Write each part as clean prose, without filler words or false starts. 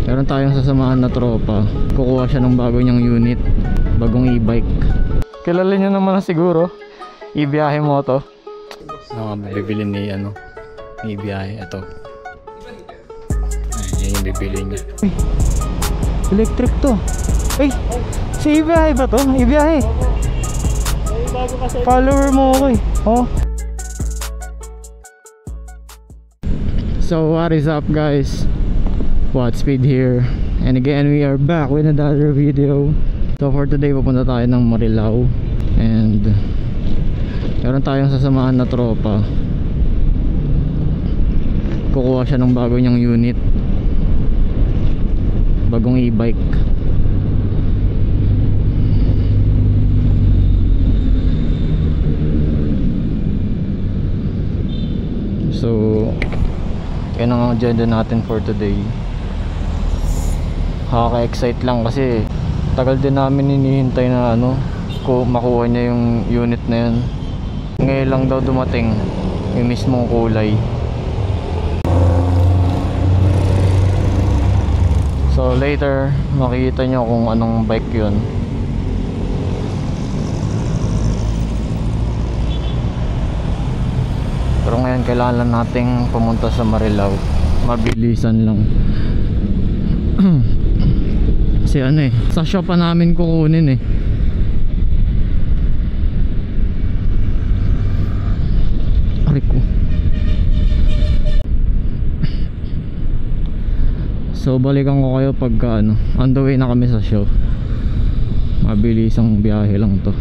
Meron tayong sasamahan na tropa. Kukuha siya ng bago niyang unit, bagong e-bike. Kilala niyo naman na siguro, Ibiyahe Moto. Bibili ni Ibiyahe. Ito. Yan yung bibili niya. Ay, electric to. Ay, si Ibiyahe ba to? Ibiyahe. Follower mo ako eh. Oh. So what is up guys? Watspeed here, and again we are back with another video. So for today pupunta tayo ng Marilao, and meron tayong sasamahan na tropa. Kukuha siya ng bago niyang unit, bagong e-bike. So yan ang agenda natin for today. Nakaka-excite lang kasi tagal din namin hinihintay na makuha niya yung unit na yun. Ngayon lang daw dumating yung mismong kulay. So later makikita nyo kung anong bike yun. Pero ngayon kailangan nating pumunta sa Marilao. Mabilisan lang. Kasi sa shop pa namin kukunin eh. Aray ko. So balikan ko kayo pagka on the way na kami sa show. Mabilisang biyahe lang to.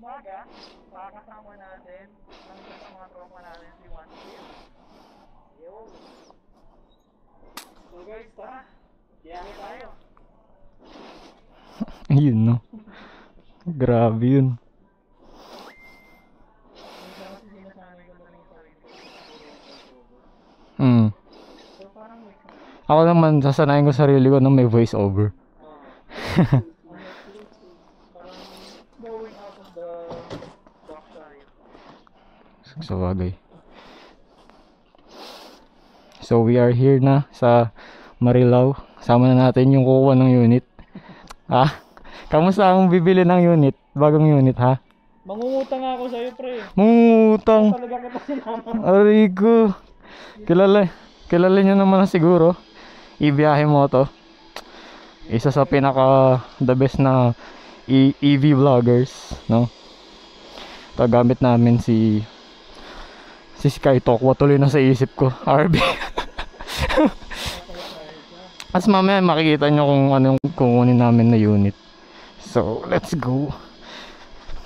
Umaga, pakakasama natin ang isa sa mga tropa natin si Watspeed. Yun. So guys, tara, biyahe tayo. Ayun no. Grabe yun. Ako naman sasanayin ko sarili ko na may voice over. So bagay. So we are here na sa Marilao. Sama na natin yung kukuha ng unit. Kamusta ang bibili ng unit? Bagong unit ha? Mangungutang ako sa'yo pre. Mangungutang? Talaga kita sinama. Aray ko. Kilala nyo naman na siguro, Ibiyahe Moto. Isa sa pinaka the best na EV vloggers, no? Ito gamit namin si Skytalk. Tuloy na sa isip ko, RB. As mamaya makikita nyo kung anong kukunin namin na unit. So let's go.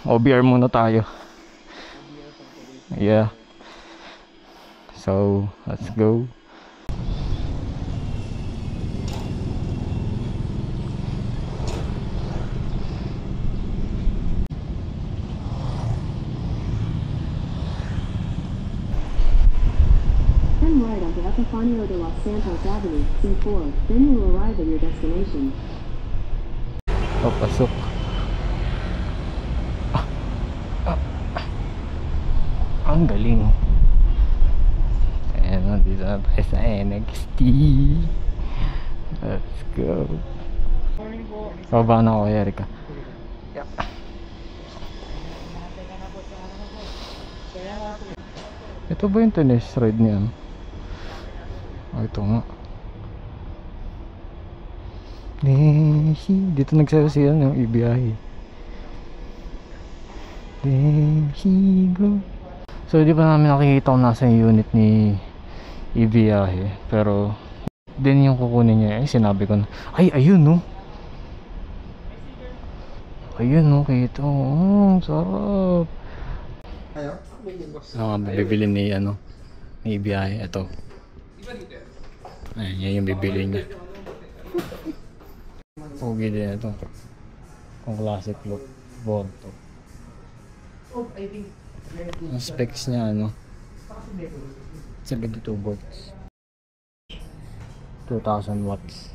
OBR muna tayo. Yeah. So let's go. Turn right onto Epifanio de los Santos Avenue, C4. Then you will arrive at your destination. Pasok. Ang galing. Ayan, dito na tayo sa NXT. Let's go. Baba na ako, Erika. Yeah. Ito ba yung tennis ride niya? Ito nga. Dito nagsasasiyan yung Ibiyahe. So di pa namin nakikita kung nasa yung unit ni Ibiyahe. Pero din yung kukunin niya. Sinabi ko na, ay ayun no. Ayun no, kita. Sarap. Bibili ni Ibiyahe. Ito. Ayan, yan yung bibili niya. Pogi din ito. Ang classic look. Bonto. Ang specs niya 72 volts. 2,000 watts.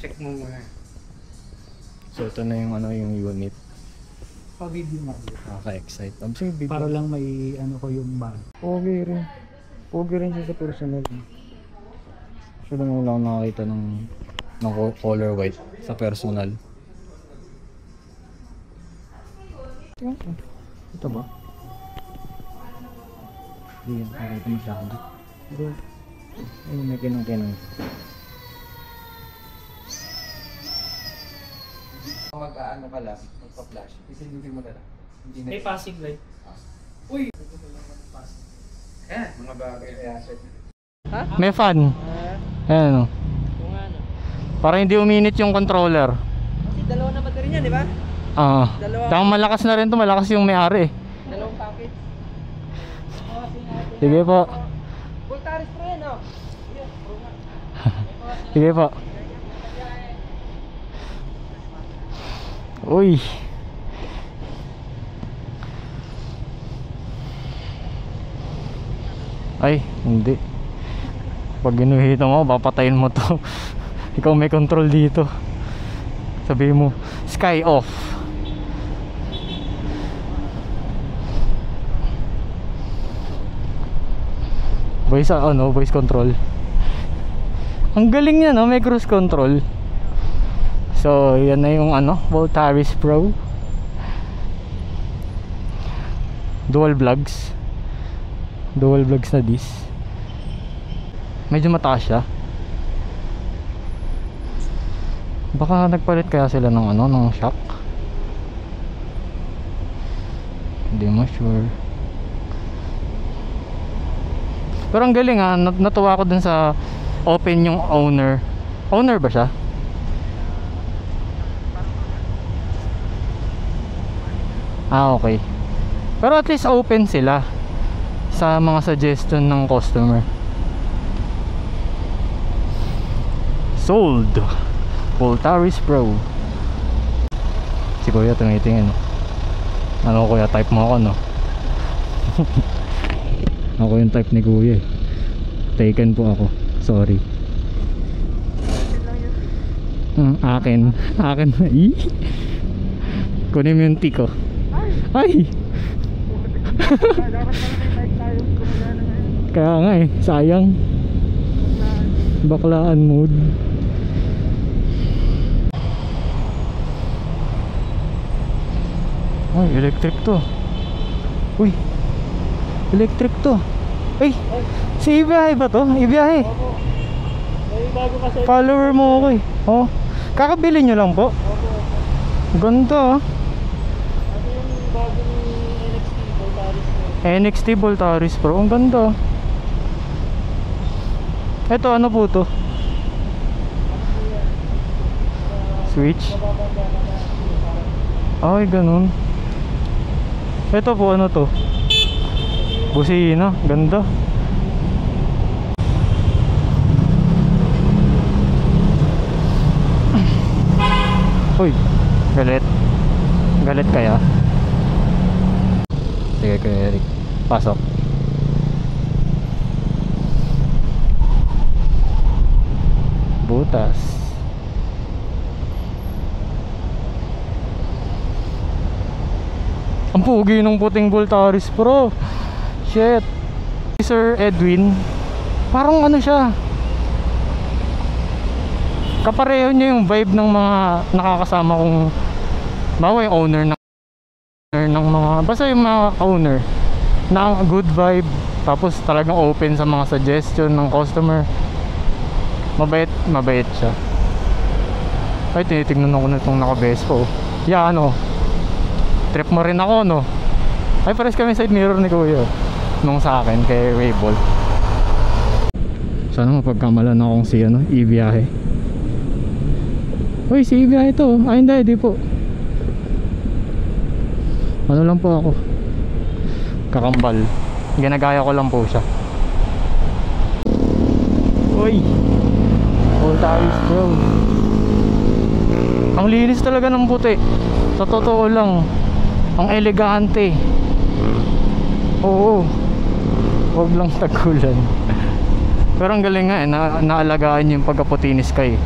Check mo muna. So ito na yung ano yung unit. Pa-video mo. Nakaka-excite. Sige, big Para lang may ano ko yung bag. Pogi rin. Pogi rin siya sa personal. Siya lang wala akong nakakita ng color white sa personal. Tingnan ko. Ito ba? Hindi yan. Nakakita masyado. Pero, ayun, may kinang-kinang. Mag-aano ka lang, magpa-flash. Kasi hindi mo na lang. Hindi na. May passing light. Uy! Mga bagay na asset. May fan. Ayan o. Kung ano. Para hindi uminit yung controller. Kasi dalawa na battery niya, di ba? Dalawa. Dahil malakas na rin to, malakas yung may-ari. Dalawang package. Sige po. Voltaris pa rin, oh. Sige po. Uy. Ay, hindi. Pag ginuhita mo, papatayin mo to. Ikaw may control dito. Sabihin mo, sky off. Voice ano, voice control. Ang galing niya, no? May cruise control. So, yan na yung ano, Voltaris Pro. Dual vlogs. Dual vlogs na this. Medyo mataas siya. Baka nagpalit kaya sila ng ano, ng shock. Hindi mo sure. Pero ang galing ha, natuwa ko dun sa open yung owner. Owner ba siya? Ah, okay. Pero at least open sila sa mga suggestion ng customer. Sold Voltaris Pro. Si Kuya tumitingin. Ano Kuya, type mo ako no? Ako yung type ni Kuya eh. Taken po ako. Sorry. Akin na kunin mo yung tiko. Ay! Kaya nga eh, sayang. Baklaan mode. Ay, electric to. Uy, electric to. Ay, si Ibiyahe ba to? Ibiyahe. May bago kasi. Follower mo ako eh. Oh, kakabili nyo lang po. Ganda ah. Ano yung bagong NXT Voltaris ko? NXT Voltaris Pro. Ang ganda. Ito ano po to? Switch. Ay ganun. Ito po ano to? Busina. Ganda. Uy, galit. Galit kaya? Sige Kuya Eric, pasok. Butas. Ang pugi ng puting Voltaris Pro. Shit. Sir Edwin, parang ano siya, kapareho niya yung vibe ng mga nakakasama kong bawa yung owner ng mga, basta yung mga owner na good vibe, tapos talagang open sa mga suggestion ng customer. Mabait siya. Ay, tinitignan ako na itong naka-Vespa. Yeah, ano, trip mo rin ako no. Ay, pares kami side mirror ni Kuya nung sa akin kay Wayball. Sana mapagkamalan akong si ano, Ibiyahe. Uy, si Ibiyahe to. Ay, hindi po. Ano lang po ako, kakambal. Ginagaya ko lang po siya. Uy, all tires bro. Ang linis talaga ng puti. Sa totoo lang, ang elegante. Oo, wag lang tagulan. Pero ang galing nga naalagaan niyo yung pagkaputi ni Sky.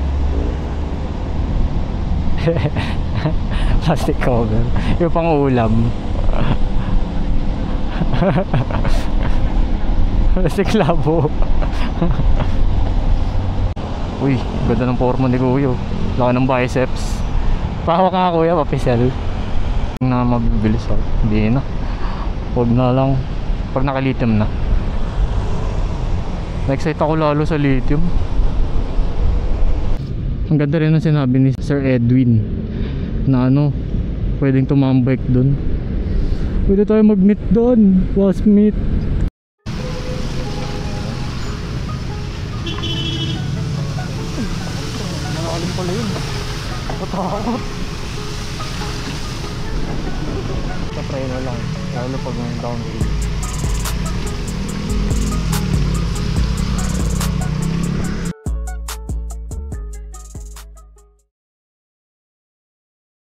Plastic cover, yung pang ulam. Plastic labo. Uy, ganda ng forma ni Kuya. Laki ng biceps. Pahawak nga Kuya, papisel. Na mabibilis ako. Hindi na. Huwag na lang. Pag naka-lithium na. Na-excite ako lalo sa lithium. Ang ganda rin ang sinabi ni Sir Edwin na pwedeng tumambike dun. Pwede tayo mag-meet dun. Was meet. Nakalim pala yun. Patakot. Sa preno lang. Lalo pag may downhill.